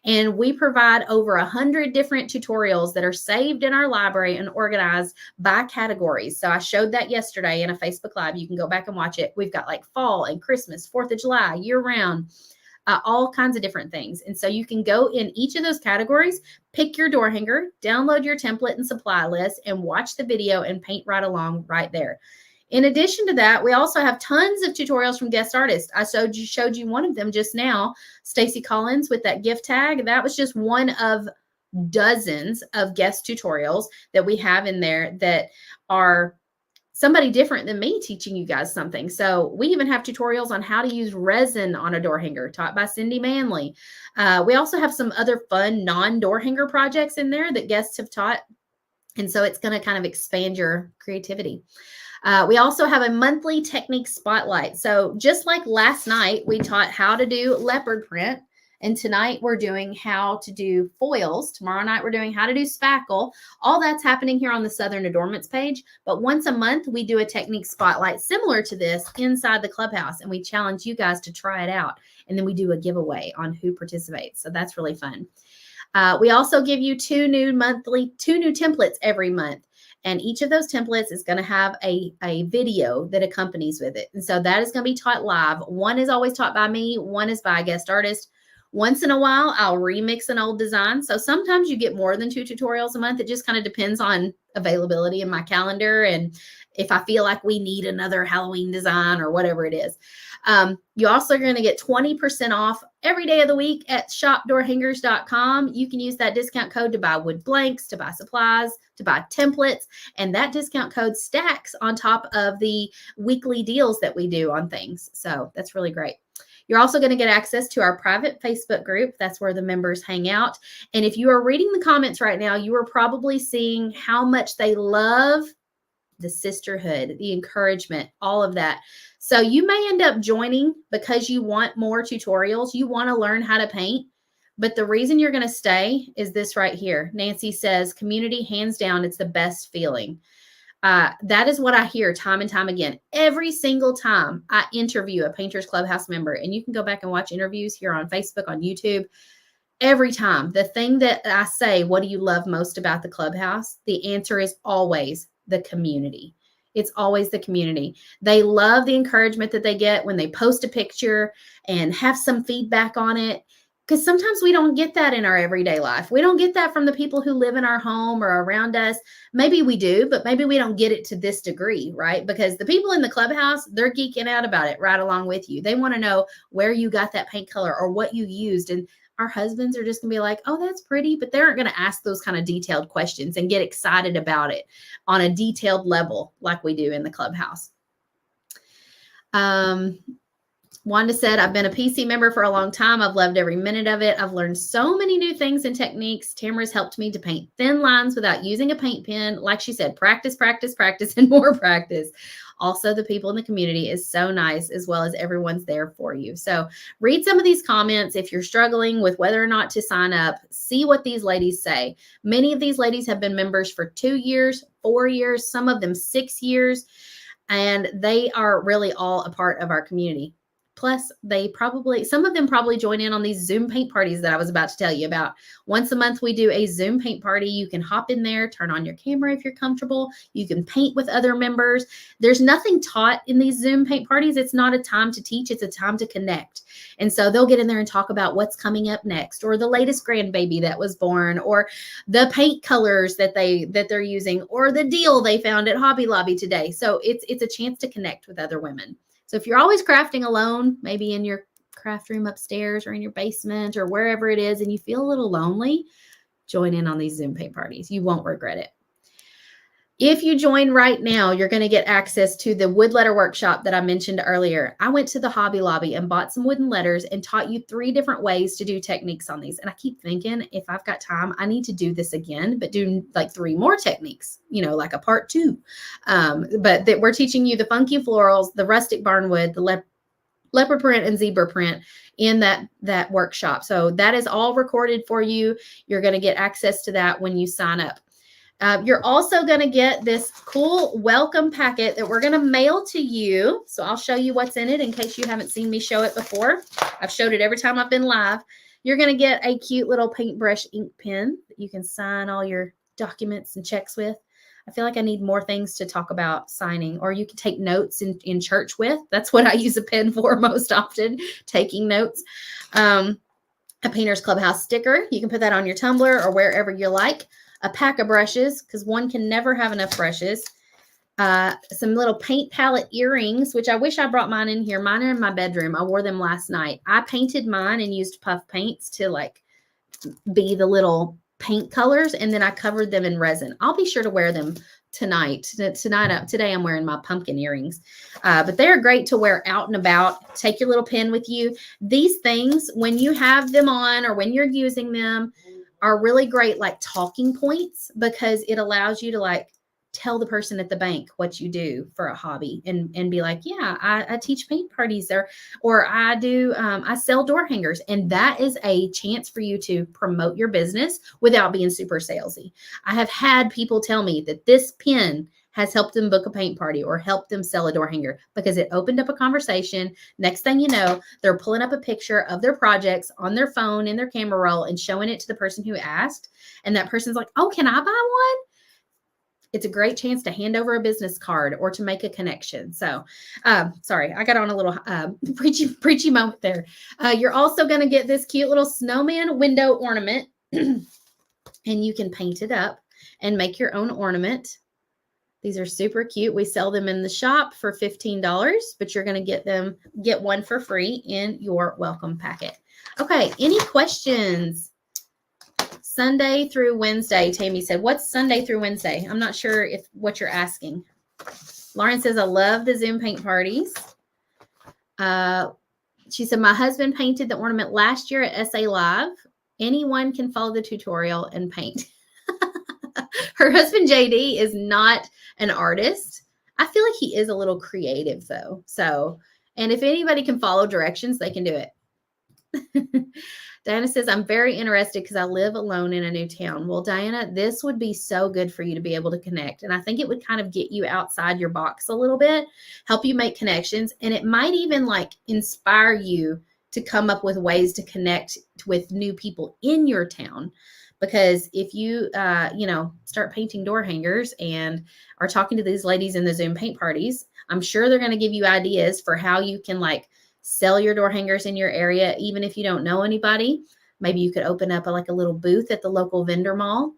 And we provide over 100 different tutorials that are saved in our library and organized by categories. So I showed that yesterday in a Facebook Live. You can go back and watch it. We've got like fall and Christmas, 4th of July, year round, all kinds of different things. And so you can go in each of those categories, pick your door hanger, download your template and supply list, and watch the video and paint right along right there. In addition to that, we also have tons of tutorials from guest artists. I showed you one of them just now, Stacy Collins with that gift tag. That was just one of dozens of guest tutorials that we have in there that are somebody different than me teaching you guys something. So we even have tutorials on how to use resin on a door hanger taught by Cindy Manley. We also have some other fun non-door hanger projects in there that guests have taught. And so it's going to kind of expand your creativity. We also have a monthly technique spotlight. So just like last night, we taught how to do leopard print. And tonight we're doing how to do foils. Tomorrow night we're doing how to do spackle. All that's happening here on the Southern Adornments page. But once a month, we do a technique spotlight similar to this inside the Clubhouse. And we challenge you guys to try it out. And then we do a giveaway on who participates. So that's really fun. We also give you two new templates every month. And each of those templates is going to have a video that accompanies with it. And so that is going to be taught live. One is always taught by me. One is by a guest artist. Once in a while, I'll remix an old design. So sometimes you get more than 2 tutorials a month. It just kind of depends on availability in my calendar and if I feel like we need another Halloween design or whatever it is. You also are going to get 20% off every day of the week at shopdoorhangers.com. You can use that discount code to buy wood blanks, to buy supplies, to buy templates, and that discount code stacks on top of the weekly deals that we do on things. So that's really great. You're also going to get access to our private Facebook group. That's where the members hang out. And if you are reading the comments right now, you are probably seeing how much they love the sisterhood, the encouragement, all of that. So you may end up joining because you want more tutorials. You want to learn how to paint. But the reason you're going to stay is this right here. Nancy says, community, hands down, it's the best feeling. That is what I hear time and time again. Every single time I interview a Painters Clubhouse member, and you can go back and watch interviews here on Facebook, on YouTube. Every time, the thing that I say, what do you love most about the Clubhouse? The answer is always the community. It's always the community. They love the encouragement that they get when they post a picture and have some feedback on it. Because sometimes we don't get that in our everyday life. We don't get that from the people who live in our home or around us. Maybe we do, but maybe we don't get it to this degree, right? Because the people in the Clubhouse, they're geeking out about it right along with you. They want to know where you got that paint color or what you used. And our husbands are just going to be like, oh, that's pretty. But they aren't going to ask those kind of detailed questions and get excited about it on a detailed level like we do in the Clubhouse. Wanda said, I've been a PC member for a long time. I've loved every minute of it. I've learned so many new things and techniques. Tamara's helped me to paint thin lines without using a paint pen. Like she said, practice, practice, practice, and more practice. Also, the people in the community is so nice, as well as everyone's there for you. So read some of these comments. If you're struggling with whether or not to sign up, see what these ladies say. Many of these ladies have been members for 2 years, 4 years, some of them 6 years, and they are really all a part of our community. Plus, some of them probably join in on these Zoom paint parties that I was about to tell you about. Once a month, we do a Zoom paint party. You can hop in there, turn on your camera if you're comfortable. You can paint with other members. There's nothing taught in these Zoom paint parties. It's not a time to teach. It's a time to connect. And so they'll get in there and talk about what's coming up next, or the latest grandbaby that was born, or the paint colors that they're using, or the deal they found at Hobby Lobby today. So it's a chance to connect with other women. So if you're always crafting alone, maybe in your craft room upstairs or in your basement or wherever it is, and you feel a little lonely, join in on these Zoom paint parties. You won't regret it. If you join right now, you're going to get access to the wood letter workshop that I mentioned earlier. I went to the Hobby Lobby and bought some wooden letters and taught you 3 different ways to do techniques on these. And I keep thinking, if I've got time, I need to do this again, but do like 3 more techniques, like a part 2. But that we're teaching you the funky florals, the rustic barnwood, the leopard print and zebra print in that workshop. So that is all recorded for you. You're going to get access to that when you sign up. You're also going to get this cool welcome packet that we're going to mail to you. So I'll show you what's in it in case you haven't seen me show it before. I've showed it every time I've been live. You're going to get a cute little paintbrush ink pen that you can sign all your documents and checks with. I feel like I need more things to talk about signing, or you can take notes in church with. That's what I use a pen for most often, taking notes. A Painters Clubhouse sticker. You can put that on your tumbler or wherever you like. A pack of brushes, because one can never have enough brushes. Some little paint palette earrings, which I wish I brought mine in here. Mine are in my bedroom. I wore them last night. I painted mine and used puff paints to be the little paint colors, and then I covered them in resin. I'll be sure to wear them tonight. Today I'm wearing my pumpkin earrings, but they're great to wear out and about. Take your little pen with you. These things, when you have them on or when you're using them, are really great talking points, because it allows you to tell the person at the bank what you do for a hobby and be like, yeah, I teach paint parties there, or I do, I sell door hangers. And that is a chance for you to promote your business without being super salesy. I have had people tell me that this pen has helped them book a paint party or helped them sell a door hanger because it opened up a conversation. Next thing you know, they're pulling up a picture of their projects on their phone in their camera roll and showing it to the person who asked. And that person's like, oh, can I buy one? It's a great chance to hand over a business card or to make a connection. So, sorry, I got on a little preachy moment there. You're also going to get this cute little snowman window ornament, and you can paint it up and make your own ornament. These are super cute. We sell them in the shop for $15, but you're going to get one for free in your welcome packet. Okay, any questions? Sunday through Wednesday, Tammy said. What's Sunday through Wednesday? I'm not sure what you're asking. Lauren says, I love the Zoom paint parties. She said, my husband painted the ornament last year at SA Live. Anyone can follow the tutorial and paint. Her husband, JD, is not an artist. I feel like he is a little creative, though. So, and if anybody can follow directions, they can do it. Diana says, I'm very interested because I live alone in a new town. Well, Diana, this would be so good for you to be able to connect. And I think it would kind of get you outside your box a little bit, help you make connections. And it might even like inspire you to come up with ways to connect with new people in your town. Because if you, start painting door hangers and are talking to these ladies in the Zoom paint parties, I'm sure they're going to give you ideas for how you can like sell your door hangers in your area, even if you don't know anybody. Maybe you could open up a little booth at the local vendor mall.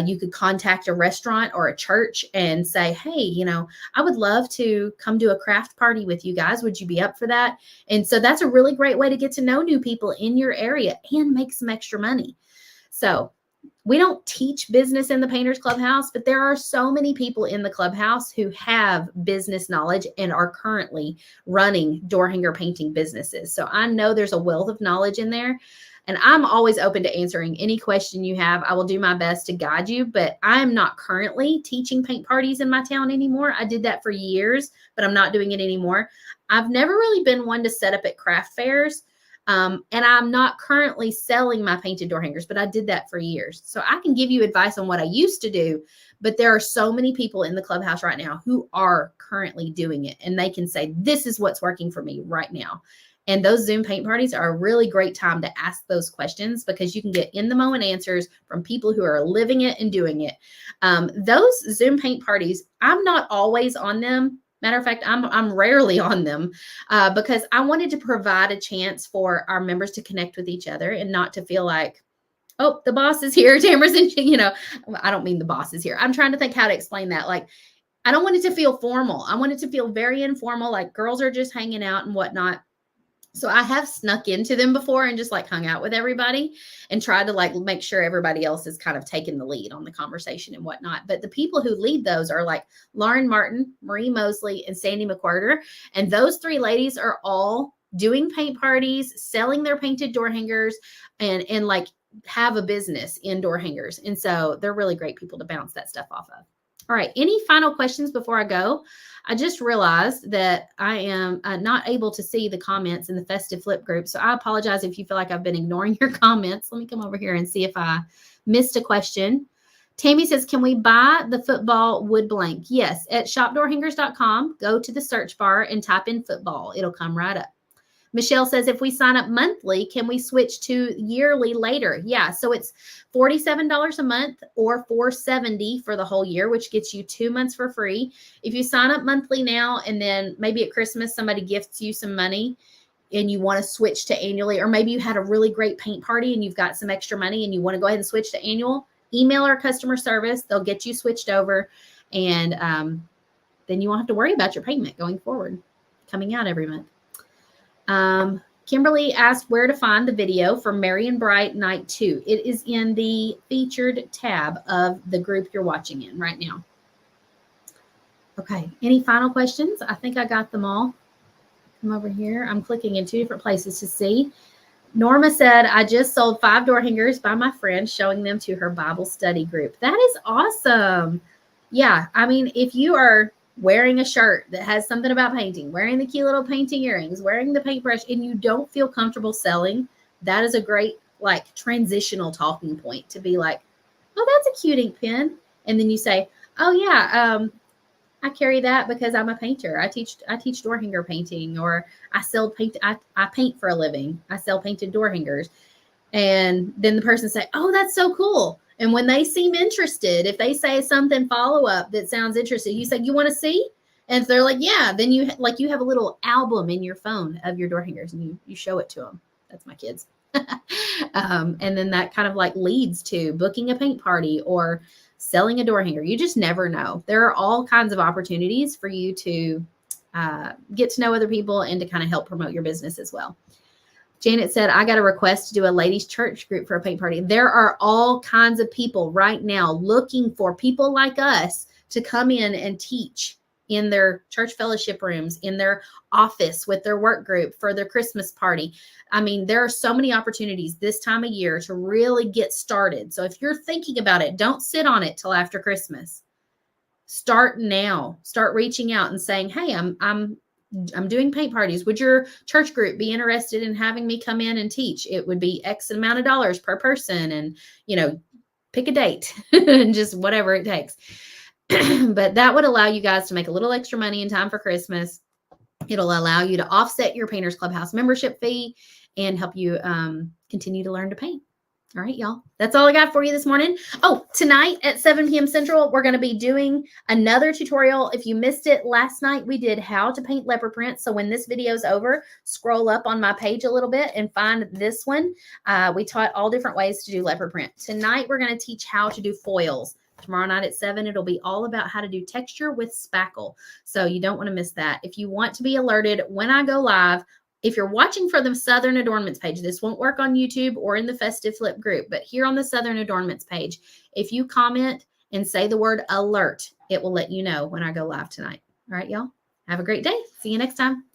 You could contact a restaurant or a church and say, hey, I would love to come to a craft party with you guys. Would you be up for that? And so that's a really great way to get to know new people in your area and make some extra money. So we don't teach business in the Painters Clubhouse, but there are so many people in the clubhouse who have business knowledge and are currently running door hanger painting businesses. So I know there's a wealth of knowledge in there, and I'm always open to answering any question you have. I will do my best to guide you, but I'm not currently teaching paint parties in my town anymore. I did that for years, but I'm not doing it anymore. I've never really been one to set up at craft fairs. And I'm not currently selling my painted door hangers, but I did that for years. So I can give you advice on what I used to do, but there are so many people in the clubhouse right now who are currently doing it, and they can say, this is what's working for me right now. And those Zoom paint parties are a really great time to ask those questions because you can get in the moment answers from people who are living it and doing it. Those Zoom paint parties, I'm not always on them. Matter of fact, I'm rarely on them because I wanted to provide a chance for our members to connect with each other and not to feel like, oh, the boss is here. Tamara's in, I don't mean the boss is here. I'm trying to think how to explain that. Like, I don't want it to feel formal. I want it to feel very informal, like girls are just hanging out and whatnot. So I have snuck into them before and just like hung out with everybody and tried to like make sure everybody else is kind of taking the lead on the conversation and whatnot. But the people who lead those are like Lauren Martin, Marie Mosley, and Sandy McWhirter. And those three ladies are all doing paint parties, selling their painted door hangers, and like have a business in door hangers. And so they're really great people to bounce that stuff off of. All right. Any final questions before I go? I just realized that I am not able to see the comments in the Festive Flip group. So I apologize if you feel like I've been ignoring your comments. Let me come over here and see if I missed a question. Tammy says, can we buy the football wood blank? Yes. At shopdoorhangers.com, go to the search bar and type in football. It'll come right up. Michelle says, if we sign up monthly, can we switch to yearly later? Yeah, so it's $47 a month or $470 for the whole year, which gets you 2 months for free. If you sign up monthly now and then maybe at Christmas somebody gifts you some money and you want to switch to annually, or maybe you had a really great paint party and you've got some extra money and you want to go ahead and switch to annual, email our customer service. They'll get you switched over, and then you won't have to worry about your payment going forward, coming out every month. Kimberly asked where to find the video for Marion Bright Night 2. It is in the featured tab of the group you're watching in right now. Okay, any final questions? I think I got them all. Come over here. I'm clicking in two different places to see. Norma said, I just sold 5 door hangers by my friend, showing them to her Bible study group. That is awesome. Yeah, I mean, if you are wearing a shirt that has something about painting, wearing the cute little painting earrings, wearing the paintbrush, and you don't feel comfortable selling, that is a great like transitional talking point to be like, oh, that's a cute ink pen. And then you say, oh yeah, I carry that because I'm a painter. I teach door hanger painting, or I sell paint. I paint for a living. I sell painted door hangers. And then the person say, oh, that's so cool. And when they seem interested, if they say something follow up that sounds interesting, you say, you want to see? And if they're like, yeah, then you have a little album in your phone of your door hangers and you show it to them. That's my kids. And then that kind of like leads to booking a paint party or selling a door hanger. You just never know. There are all kinds of opportunities for you to get to know other people and to kind of help promote your business as well. Janet said, I got a request to do a ladies' church group for a paint party. There are all kinds of people right now looking for people like us to come in and teach in their church fellowship rooms, in their office with their work group for their Christmas party. I mean, there are so many opportunities this time of year to really get started. So if you're thinking about it, don't sit on it till after Christmas. Start now. Start reaching out and saying, hey, I'm doing paint parties. Would your church group be interested in having me come in and teach? It would be X amount of dollars per person, and, pick a date and just whatever it takes. But that would allow you guys to make a little extra money in time for Christmas. It'll allow you to offset your Painters Clubhouse membership fee and help you continue to learn to paint. All right, y'all. That's all I got for you this morning. Oh, tonight at 7 p.m. Central, we're going to be doing another tutorial. If you missed it last night, we did how to paint leopard print. So when this video is over, scroll up on my page a little bit and find this one. We taught all different ways to do leopard print. Tonight, we're going to teach how to do foils. Tomorrow night at 7, it'll be all about how to do texture with spackle. So you don't want to miss that. If you want to be alerted when I go live, if you're watching for the Southern Adornments page, this won't work on YouTube or in the Festive Flip group, but here on the Southern Adornments page, if you comment and say the word alert, it will let you know when I go live tonight. All right, y'all. Have a great day. See you next time.